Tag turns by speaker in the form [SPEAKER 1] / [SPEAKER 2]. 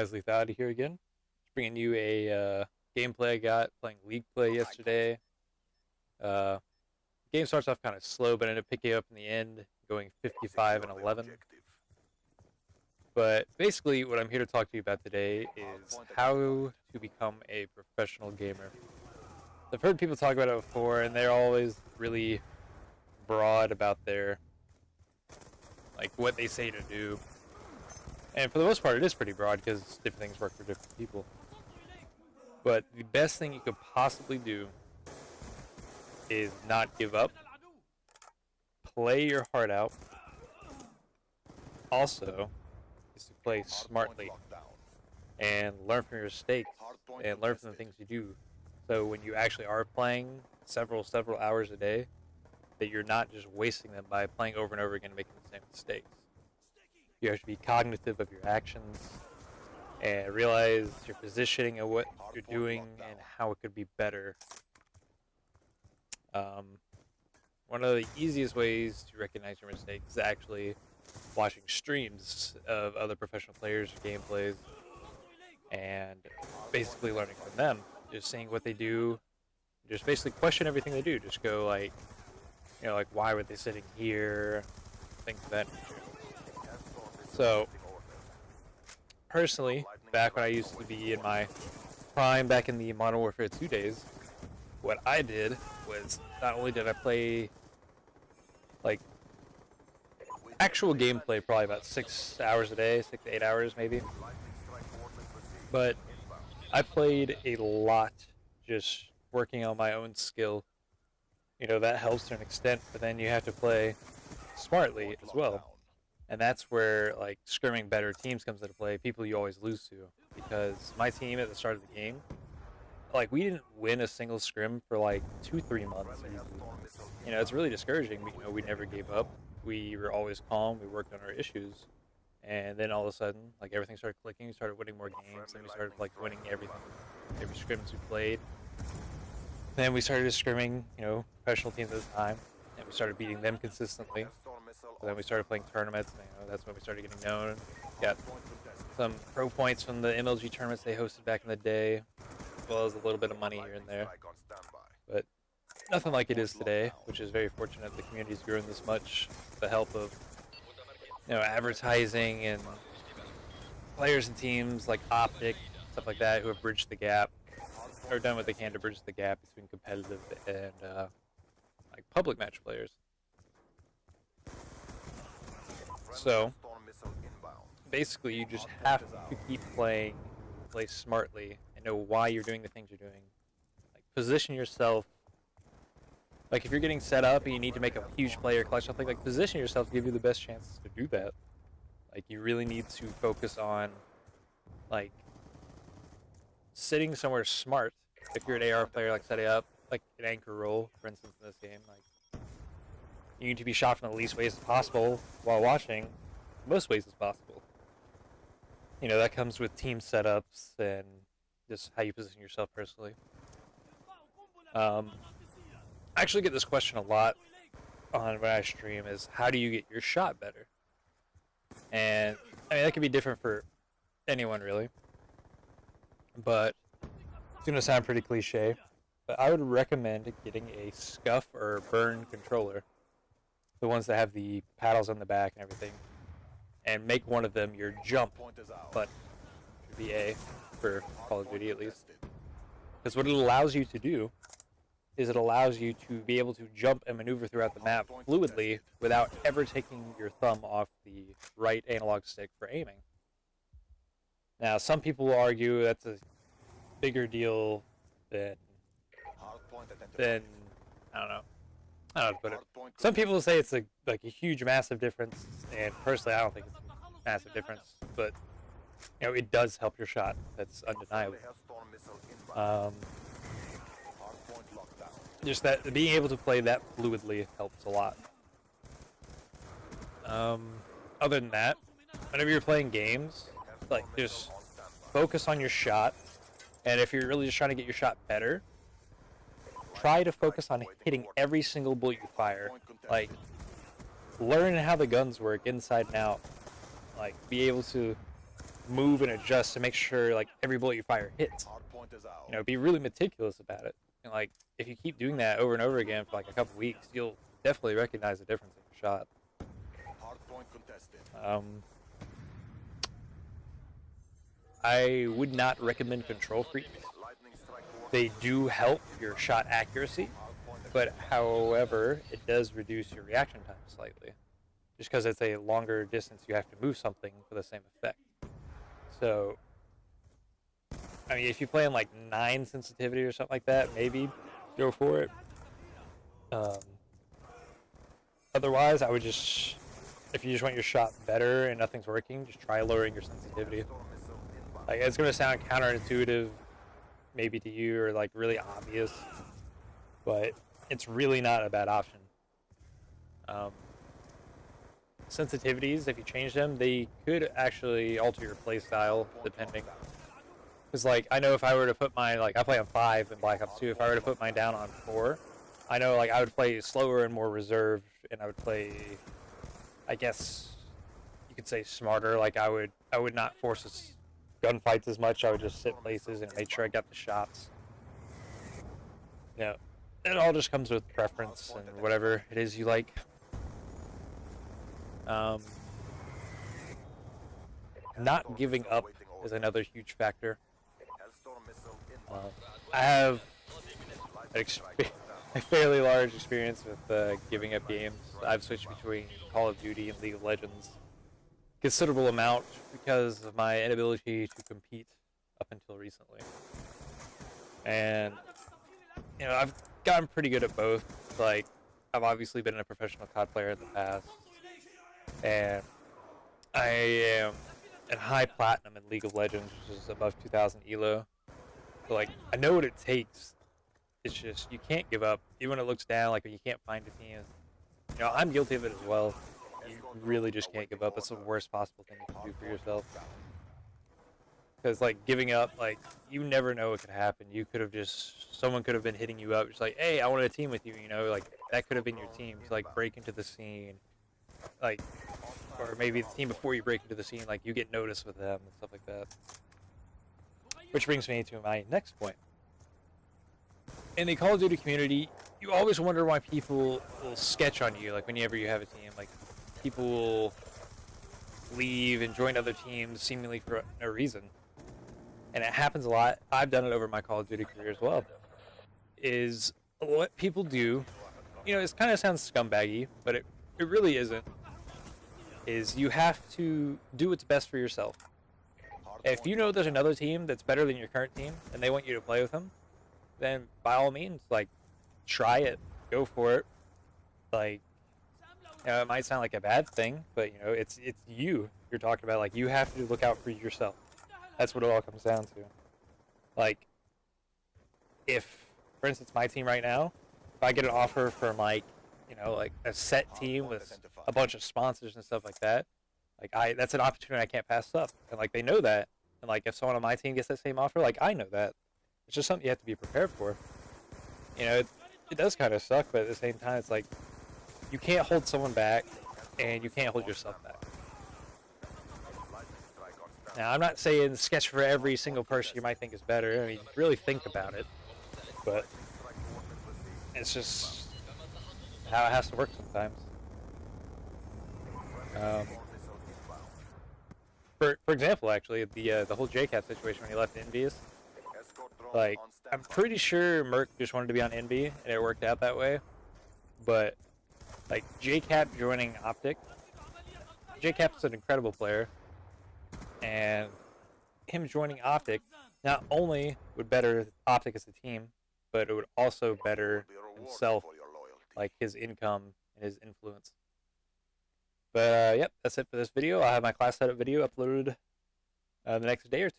[SPEAKER 1] guys, LeTHaLiTy here again. Just bringing you a gameplay I got playing League Play yesterday. Uh, Game starts off kind of slow, but ended up picking up in the end, going 55 and 11. But basically, what I'm here to talk to you about today is how to become a professional gamer. I've heard people talk about it before, and they're always really broad about their, like, what they say to do. And for the most part, it is pretty broad because different things work for different people. But the best thing you could possibly do is not give up. Play your heart out. Also, is to play smartly and learn from your mistakes and learn from the things you do. So when you actually are playing several hours a day, that you're not just wasting them by playing over and over again and making the same mistakes. You have to be cognitive of your actions and realize your positioning and what you're doing and how it could be better. One of the easiest ways to recognize your mistakes is actually watching streams of other professional players' gameplays and basically learning from them. Just seeing what they do, just basically question everything they do. Just go like, like why were they sitting here, things of that nature. So, personally, back when I used to be in my prime, back in the Modern Warfare 2 days, what I did was not only did I play, like, actual gameplay probably about 6 hours a day, 6 to 8 hours maybe, but I played a lot just working on my own skill. That helps to an extent, but then you have to play smartly as well. And that's where, like, scrimming better teams comes into play, people you always lose to. Because my team at the start of the game, like, we didn't win a single scrim for, like, 2-3 months easily. It's really discouraging, but, we never gave up. We were always calm, we worked on our issues. And then all of a sudden, like, everything started clicking, we started winning more games, and we started, like, winning everything, every scrims we played. Then we started scrimming, professional teams at the time, and we started beating them consistently. So then we started playing tournaments, and, that's when we started getting known. Got some pro points from the MLG tournaments they hosted back in the day, as well as a little bit of money here and there. But nothing like it is today, which is very fortunate. The community's grown this much with the help of, advertising and players and teams like Optic, stuff like that, who have bridged the gap, or done what they can to bridge the gap between competitive and like public match players. So basically, you just have to keep playing, play smartly, and know why you're doing the things you're doing. Like, position yourself. Like, if you're getting set up and you need to make a huge play or clutch something, like, position yourself to give you the best chances to do that. Like, you really need to focus on, like, sitting somewhere smart. If you're an AR player, like, setting up, like, an anchor role, for instance, in this game, like, you need to be shot from the least ways as possible while watching, most ways as possible. That comes with team setups and just how you position yourself personally. I actually get this question a lot on when I stream, is how do you get your shot better? And, that could be different for anyone, really. But it's going to sound pretty cliche, but I would recommend getting a scuff or burn controller. The ones that have the paddles on the back and everything. And make one of them your jump button. Should be A for Call of Duty, at least. Because what it allows you to do is it allows you to be able to jump and maneuver throughout the map fluidly without ever taking your thumb off the right analog stick for aiming. Now, some people will argue that's a bigger deal than I don't know. I don't know how to put it. Some people say it's a huge, massive difference, and personally, I don't think it's a massive difference. But it does help your shot. That's undeniable. Just that being able to play that fluidly helps a lot. Other than that, whenever you're playing games, like, just focus on your shot, and if you're really just trying to get your shot better, try to focus on hitting every single bullet you fire. Like, learn how the guns work inside and out. Like, be able to move and adjust to make sure like every bullet you fire hits. You know, be really meticulous about it. And like if you keep doing that over and over again for like a couple weeks, you'll definitely recognize the difference in your shot. I would not recommend control freaks. They do help your shot accuracy, but however, it does reduce your reaction time slightly. Just because it's a longer distance, you have to move something for the same effect. So, I mean, if you play in like 9 sensitivity or something like that, maybe go for it. Otherwise, I would just, if you just want your shot better and nothing's working, just try lowering your sensitivity. Like, it's going to sound counterintuitive maybe to you or like really obvious, but it's really not a bad option. Sensitivities, if you change them, they could actually alter your play style depending. Because like I know if I were to put mine, like I play on 5 in Black Ops 2, if I were to put mine down on 4, I know like I would play slower and more reserved, and I would play, I guess you could say, smarter. Like I would not force gunfights as much. I would just sit places and make sure I got the shots. You know, it all just comes with preference and whatever it is you like. Not giving up is another huge factor. I have a fairly large experience with giving up games. I've switched between Call of Duty and League of Legends considerable amount because of my inability to compete up until recently. And you know, I've gotten pretty good at both. Like, I've obviously been a professional COD player in the past, and I am at high platinum in League of Legends, which is above 2,000 elo. So like, I know what it takes. It's just you can't give up, even when it looks down. Like when you can't find a team. You know, I'm guilty of it as well. You really just can't give up. It's the worst possible thing you can do for yourself. Because like giving up, like you never know what could happen. You could have someone could have been hitting you up, just like, hey, I want a team with you. You know, like that could have been your team to like break into the scene, like, or maybe the team before you break into the scene, like you get noticed with them and stuff like that. Which brings me to my next point. In the Call of Duty community, you always wonder why people will sketch on you, like whenever you have a team. Like, people will leave and join other teams seemingly for no reason. And it happens a lot. I've done it over my Call of Duty career as well. Is what people do, you know, it kind of sounds scumbaggy, but it really isn't. Is you have to do what's best for yourself. If you know there's another team that's better than your current team and they want you to play with them, then by all means, like, try it, go for it. Like, you know, it might sound like a bad thing, but you know, it's you you're talking about. Like, you have to look out for yourself. That's what it all comes down to. Like, if, for instance, my team right now, if I get an offer from like, you know, like a set team with a bunch of sponsors and stuff like that, like that's an opportunity I can't pass up, and like they know that, and like if someone on my team gets that same offer, like I know that. It's just something you have to be prepared for. You know, it does kind of suck, but at the same time, it's like you can't hold someone back, and you can't hold yourself back. Now, I'm not saying sketch for every single person you might think is better. I mean, really think about it, but it's just how it has to work sometimes. For example, actually, the whole JCap situation when he left Envious, like, I'm pretty sure Merc just wanted to be on Envy, and it worked out that way. But like JCap joining Optic, JCap's an incredible player, and him joining Optic not only would better Optic as a team, but it would also better himself, like his income and his influence. But yep, that's it for this video. I'll have my class setup video uploaded the next day or two.